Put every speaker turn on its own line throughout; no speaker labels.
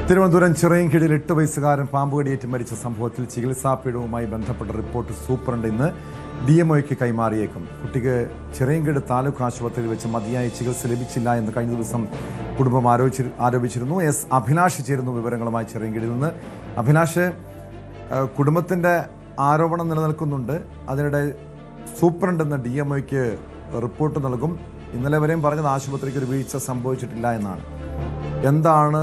തിരുവനന്തപുരം ചിറയൻകീഴിൽ 8 വയസ്സുകാരൻ പാമ്പുകടിയേറ്റ് മരിച്ച സംഭവത്തിൽ ചികിത്സാ പിഴവുമായി ബന്ധപ്പെട്ട റിപ്പോർട്ട് സൂപ്രണ്ട് ഇന്ന് DMOയ്ക്ക് കൈമാറിയേക്കും. കുട്ടിക്ക് ചിറയൻകീഴ് താലൂക്ക് ആശുപത്രിയിൽ വെച്ച് മതിയായ ചികിത്സ ലഭിച്ചില്ല എന്ന് കഴിഞ്ഞ ദിവസം കുടുംബം ആരോപിച്ചിരുന്നു. അഭിലാഷ് ചേരുന്നു വിവരങ്ങളുമായി ചിറയൻകീഴിൽ നിന്ന്. അഭിലാഷ്, കുടുംബത്തിന്റെ ആരോപണം നിലനിൽക്കുന്നുണ്ട്. അതിനിടെ സൂപ്രണ്ട് ഇന്ന് DMOയ്ക്ക് റിപ്പോർട്ട് നൽകും. ഇന്നലെ വരെയും പറഞ്ഞത് ആശുപത്രിക്ക് ഒരു വീഴ്ച സംഭവിച്ചിട്ടില്ല എന്നാണ്. എന്താണ്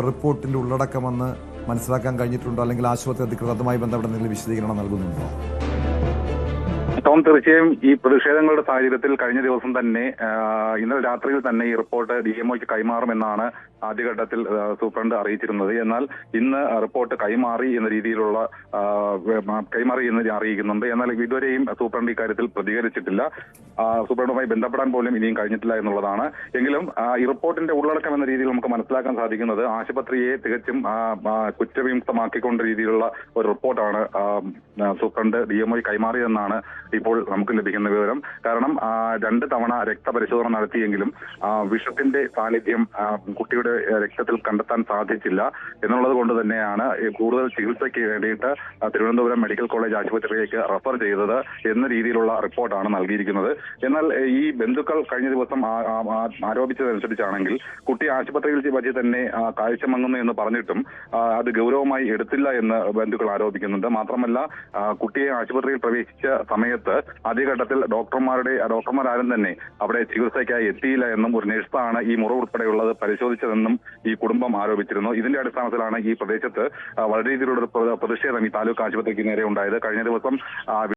റിപ്പോർട്ടിന്റെ ഉള്ളടക്കമെന്ന് മനസ്സിലാക്കാൻ കഴിഞ്ഞിട്ടുണ്ടോ? അല്ലെങ്കിൽ ആശുപത്രി അധികൃതർ അതുമായി ബന്ധപ്പെട്ട എന്തെങ്കിലും വിശദീകരണം നൽകുന്നുണ്ടോ?
തീർച്ചയായും ഈ പ്രതിഷേധങ്ങളുടെ സാഹചര്യത്തിൽ കഴിഞ്ഞ ദിവസം തന്നെ ഇന്നലെ രാത്രിയിൽ തന്നെ ഈ റിപ്പോർട്ട് DMOയ്ക്ക് കൈമാറുമെന്നാണ് ആദ്യഘട്ടത്തിൽ സൂപ്രണ്ട് അറിയിച്ചിരുന്നത്. എന്നാൽ ഇന്ന് റിപ്പോർട്ട് കൈമാറി എന്ന രീതിയിലുള്ള അറിയിക്കുന്നുണ്ട്. എന്നാൽ ഇതുവരെയും സൂപ്രണ്ട് ഇക്കാര്യത്തിൽ പ്രതികരിച്ചിട്ടില്ല. സൂപ്രണ്ടുമായി ബന്ധപ്പെടാൻ പോലും ഇനിയും കഴിഞ്ഞിട്ടില്ല എന്നുള്ളതാണ്. എങ്കിലും ഈ റിപ്പോർട്ടിന്റെ ഉള്ളടക്കം എന്ന രീതിയിൽ നമുക്ക് മനസ്സിലാക്കാൻ സാധിക്കുന്നത് ആശുപത്രിയെ തികച്ചും കുറ്റവിമുക്തമാക്കിക്കൊണ്ട രീതിയിലുള്ള ഒരു റിപ്പോർട്ടാണ് സൂപ്രണ്ട് DMOയ്ക്ക് കൈമാറിയതെന്നാണ് ഇപ്പോൾ നമുക്ക് ലഭിക്കുന്ന വിവരം. കാരണം 2 തവണ രക്തപരിശോധന നടത്തിയെങ്കിലും വിഷത്തിന്റെ സാന്നിധ്യം കുട്ടിയുടെ രക്തത്തിൽ കണ്ടെത്താൻ സാധിച്ചില്ല എന്നുള്ളത് കൊണ്ട് തന്നെയാണ് കൂടുതൽ ചികിത്സയ്ക്ക് വേണ്ടിയിട്ട് തിരുവനന്തപുരം മെഡിക്കൽ കോളേജ് ആശുപത്രിയിലേക്ക് റഫർ ചെയ്തത് എന്ന രീതിയിലുള്ള റിപ്പോർട്ടാണ് നൽകിയിരിക്കുന്നത്. എന്നാൽ ഈ ബന്ധുക്കൾ കഴിഞ്ഞ ദിവസം ആരോപിച്ചതനുസരിച്ചാണെങ്കിൽ കുട്ടി ആശുപത്രിയിൽ വെച്ച് തന്നെ കാഴ്ച മങ്ങുന്നു എന്ന് പറഞ്ഞിട്ടും അത് ഗൗരവമായി എടുത്തില്ല എന്ന് ബന്ധുക്കൾ ആരോപിക്കുന്നുണ്ട്. മാത്രമല്ല, കുട്ടിയെ ആശുപത്രിയിൽ പ്രവേശിച്ച സമയത്ത് ആദ്യഘട്ടത്തിൽ ഡോക്ടർമാരാരും തന്നെ അവിടെ ചികിത്സയ്ക്കായി എത്തിയില്ല എന്നും ഒരു നഴ്സാണ് ഈ മുറിവ് ഉൾപ്പെടെയുള്ളത് പരിശോധിച്ചതെന്നും ഈ കുടുംബം ആരോപിച്ചിരുന്നു. ഇതിന്റെ അടിസ്ഥാനത്തിലാണ് ഈ പ്രദേശത്ത് വളരെ രീതിയിലുള്ള പ്രതിഷേധം ഈ താലൂക്ക് ആശുപത്രിക്ക് നേരെ ഉണ്ടായത്. കഴിഞ്ഞ ദിവസം